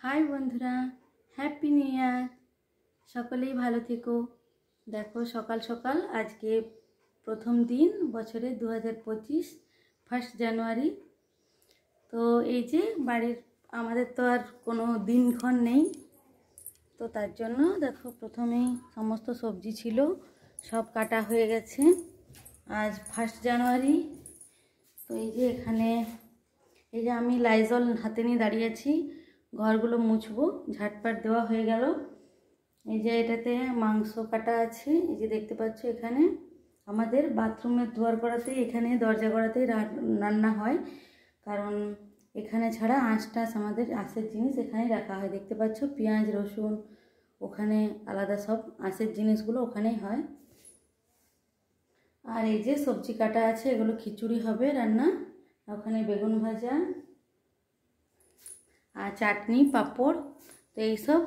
High বন্ধুরা, happy new year. সকলেই ভালো থেকো। দেখো সকাল সকাল আজকে প্রথম দিন বছরে 2025 1 জানুয়ারি। তো এই যে বাড়ির আমাদের তো আর কোনো দিনক্ষণ নেই, তো তার জন্য দেখো প্রথমেই সমস্ত সবজি ছিল সব কাটা হয়ে গেছে। আজ 1 জানুয়ারি। তো এই যে এখানে এই যে আমি লাইজল হাতে নিয়ে দাঁড়িয়ে আছি, ঘরগুলো মুছবো, ঝাটপাট দেওয়া হয়ে গেল। এই যে এটাতে মাংস কাটা আছে, এই যে দেখতে পাচ্ছ। এখানে আমাদের বাথরুমের দুয়ার করাতেই, এখানে দরজা করাতেই রান্না হয়, কারণ এখানে ছাড়া আঁশ টাশ আমাদের আঁশের জিনিস এখানেই রাখা হয়। দেখতে পাচ্ছ পেঁয়াজ রসুন ওখানে আলাদা, সব আঁশের জিনিসগুলো ওখানেই হয়। আর এই যে সবজি কাটা আছে, এগুলো খিচুড়ি হবে রান্না। ওখানে বেগুন ভাজা আর চাটনি পাঁপড়, তো এইসব।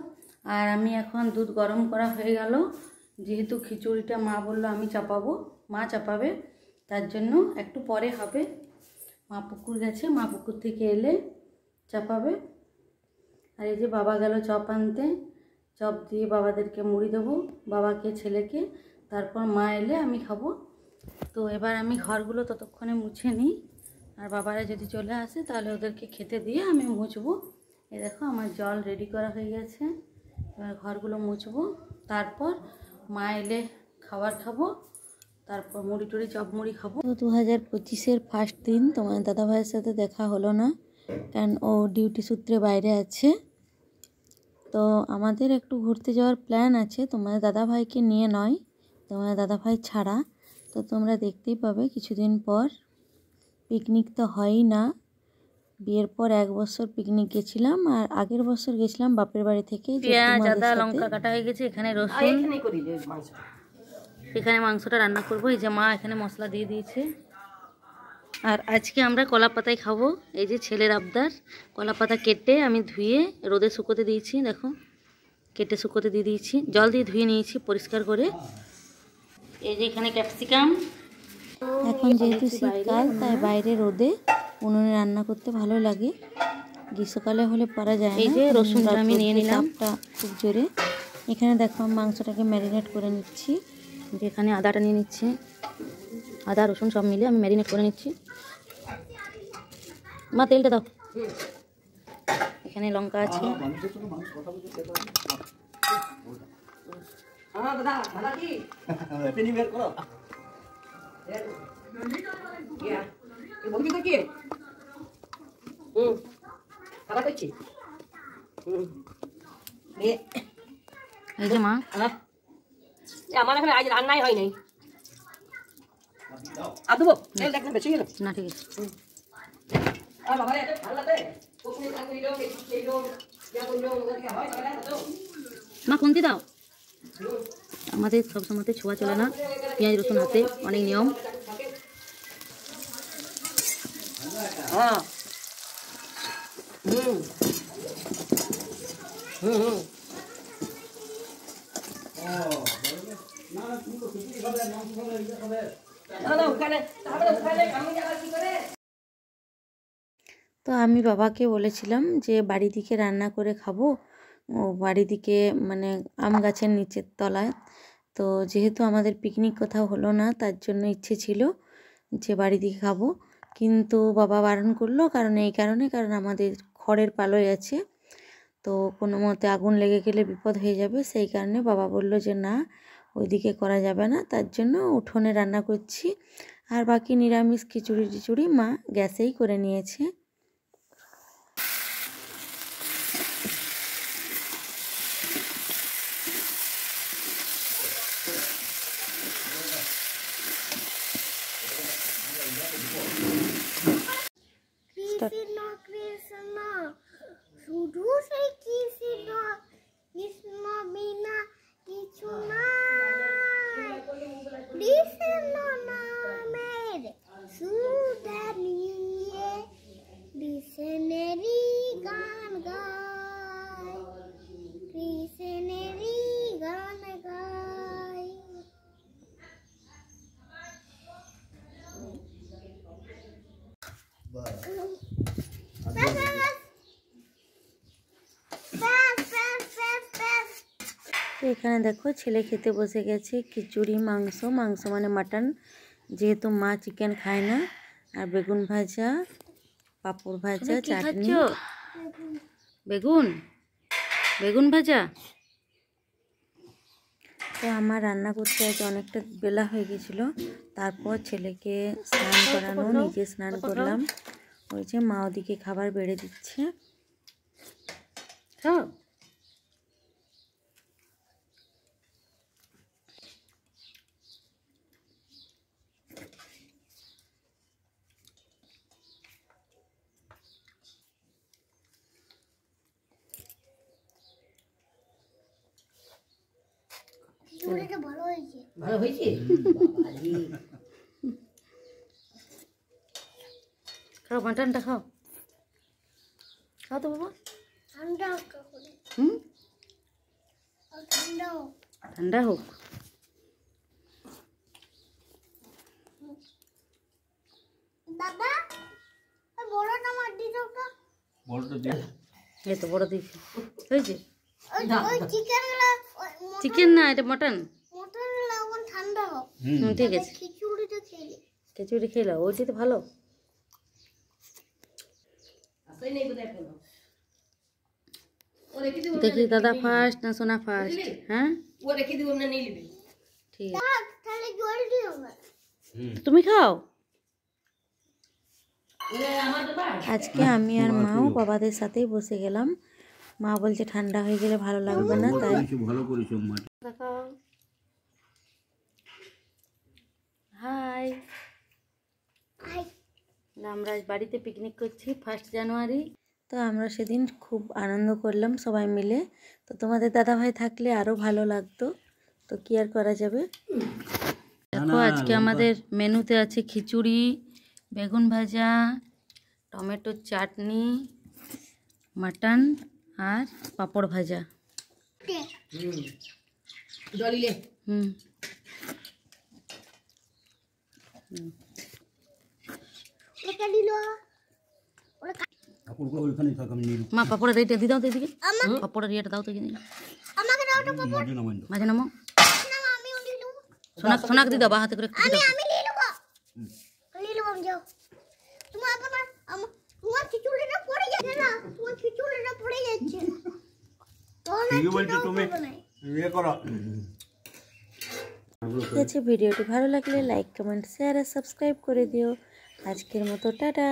আর আমি এখন দুধ গরম করা হয়ে গেল, যেহেতু খিচুড়িটা মা বললো আমি চাপাবো, মা চাপাবে, তার জন্য একটু পরে হবে। মা পুকুর গেছে, মা পুকুর থেকে এলে চাপাবে। আর এই যে বাবা গেল চপ আনতে, চপ দিয়ে বাবাদেরকে মুড়ি দেবো, বাবাকে ছেলেকে, তারপর মা এলে আমি খাবো। তো এবার আমি ঘরগুলো ততক্ষণে মুছে নিই, আর বাবারা যদি চলে আসে তাহলে ওদেরকে খেতে দিয়ে আমি মুছবো। এই দেখো আমার জল রেডি করা হয়ে গেছে, এবার ঘরগুলো মুছবো, তারপর মা এলে খাবার খাবো, তারপর মুড়ি টুড়ি চপ মুড়ি খাবো। তো 2025-এর ফার্স্ট দিন তোমার দাদাভাইয়ের সাথে দেখা হলো না, কারণ ও ডিউটি সূত্রে বাইরে আছে। তো আমাদের একটু ঘুরতে যাওয়ার প্ল্যান আছে, তোমার দাদাভাইকে নিয়ে নয়, তোমার দাদাভাই ছাড়া। তো তোমরা দেখতেই পাবে কিছুদিন পর। পিকনিক তো হয়ই না, বিয়ের পর 1 বছর পিকনিক গেছিলাম, আর আগের বছর গেছিলাম বাপের বাড়ি থেকে। পেঁয়াজ আদা লঙ্কা কাটা হয়ে গেছে, এখানে রসুন, এখানে মাংসটা রান্না করবো। এই যে মা এখানে মশলা দিয়ে দিয়েছে। আর আজকে আমরা কলা পাতায় খাবো। এই যে ছেলের আবদার, কলা পাতা কেটে আমি ধুয়ে রোদে শুকোতে দিয়েছি। দেখো কেটে শুকোতে দিয়ে দিয়েছি, জল দিয়ে ধুয়ে নিয়েছি পরিষ্কার করে। এই যে এখানে ক্যাপসিকাম। এখন যেহেতু শীতকাল, তাই বাইরে রোদে উনুনে রান্না করতে ভালো লাগে, গ্রীষ্মকালে হলে পারা যায় না। এই যে রসুনটা আমি নিয়ে নিলাম খুব জোরে। এখানে দেখো মাংসটাকে ম্যারিনেট করে নিচ্ছি, যেখানে আদাটা নিয়ে নিচ্ছি, আদা রসুন সব মিলে আমি ম্যারিনেট করে নিচ্ছি। মা তেলটা দাও। এখানে লঙ্কা আছে, এই যে মা আমার এখানে আজ রান্নাই হয় নাই। না ঠিক আছে। মা খুন্তি দাও। আমাদের সবসময়তে ছোঁয়া চলে না, পেঁয়াজ রসুন হাতে অনেক নিয়ম। তো আমি বাবাকে বলেছিলাম যে বাড়ি দিকে রান্না করে খাবো, ও বাড়ি দিকে মানে আম গাছের নিচের তলায়। তো যেহেতু আমাদের পিকনিক কোথাও হলো না, তার জন্য ইচ্ছে ছিল যে বাড়ি দিকে খাবো, কিন্তু বাবা বারণ করলো। কারণ আমাদের খড়ের পালয় আছে, তো কোনো মতে আগুন লেগে গেলে বিপদ হয়ে যাবে। সেই কারণে বাবা বলল যে না, ওইদিকে করা যাবে না, তার জন্য উঠোনে রান্না করছি। আর বাকি নিরামিষ খিচুড়ি টিচুড়ি মা গ্যাসেই করে নিয়েছে। কৃষ্ণ কৃষ্ণ শুধু সেই কৃষ্ণ, কৃষ্ণ বিনা কিছু নাই। কৃষ্ণ নামের সুধা নিয়ে কৃষ্ণেরই গান গায়, কৃষ্ণেরই গান গায়। তো এখানে দেখো ছেলে খেতে বসে গেছে খিচুড়ি, মাংস, মাংস মানে মাটন, যেহেতু মা চিকেন খায় না, আর বেগুন ভাজা, পাঁপড় ভাজা, চাটনি। বেগুন বেগুন ভাজা। তো আমার রান্না করতে আজ অনেকটা বেলা হয়ে গেছিলো। তারপর ছেলেকে স্নান করানো, নিজে স্নান করলাম। ওই যে মা ওদিকে খাবার বেড়ে দিচ্ছে। খাও। খিচুড়িটা ভালো হয়েছে। ভালো হয়েছে। খাও মাটনটা খাও। খাও তো বাবা। ঠান্ডা হোক করে। ঠান্ডা হোক। ঠান্ডা হোক। বাবা ওই বড়টা মার দিতে ওটা। বড়টা দিয়ে এই তো বড় দিয়েছি। হয়েছে? ওই চিকেনগুলো চিকেন না, এটা মটন। মটনগুলো এখন ঠান্ডা হোক। ঠিক আছে। খিচুড়িটা খেলে। খিচুড়ি খেলা ওইটাই তো ভালো। আসলে নেই বোধহয় এখনো। ও রেখে দিব। দেখি দাদা ফার্স্ট না সোনা ফার্স্ট? হ্যাঁ ও রেখে দিব না, নিয়ে নিবি। ঠিক আছে। তাহলে জল দিও না। তুমি খাও। আমার তো ভাই। আজকে আমি আর মাও বাবাদের সাথেই বসে গেলাম। মা বলছে ঠান্ডা হয়ে গেলে ভালো লাগবে না, তাই ভালো করেছো মা। হাই। আই আমরা আজ বাড়িতে পিকনিক করছি 1 জানুয়ারি। তো আমরা সেদিন খুব আনন্দ করলাম সবাই মিলে। তো তোমাদের দাদাভাই থাকলে আরও ভালো লাগতো, তো কি আর করা যাবে। দেখো আজকে আমাদের মেনুতে আছে খিচুড়ি, বেগুন ভাজা, টমেটোর চাটনি, মাটন আর পাঁপড় ভাজা। জলিলে। হুম। ওটা দিলো। কাপড় ওইখানে থাক, আমি নিয়ে মা পাঁপড়ের রেটটা দিয়ে দাও তো এদিকে। পাঁপড়ের রেটটা দাও তো এদিকে। আমাকে দাও তো পাপা। মাঝে নামাই দাও। মাঝে নামো। না আমি উঠে নেব। সোনাক দিয়ে দাও, বা হাতে করে একটু দাও। আমি নিয়ে নেব। নিয়ে নেব আমি যাও। তোমার তোমার খিচুড়িটা পড়ে যাচ্ছে না। তোমার খিচুড়িটা পড়ে যাচ্ছে। ঠিকই বলছো তুমি, ইয়ে করো। ঠিক আছে, ভিডিওটি ভালো লাগলে লাইক, কমেন্ট, শেয়ার আর সাবস্ক্রাইব করে দিও। আজকের মতো টাটা।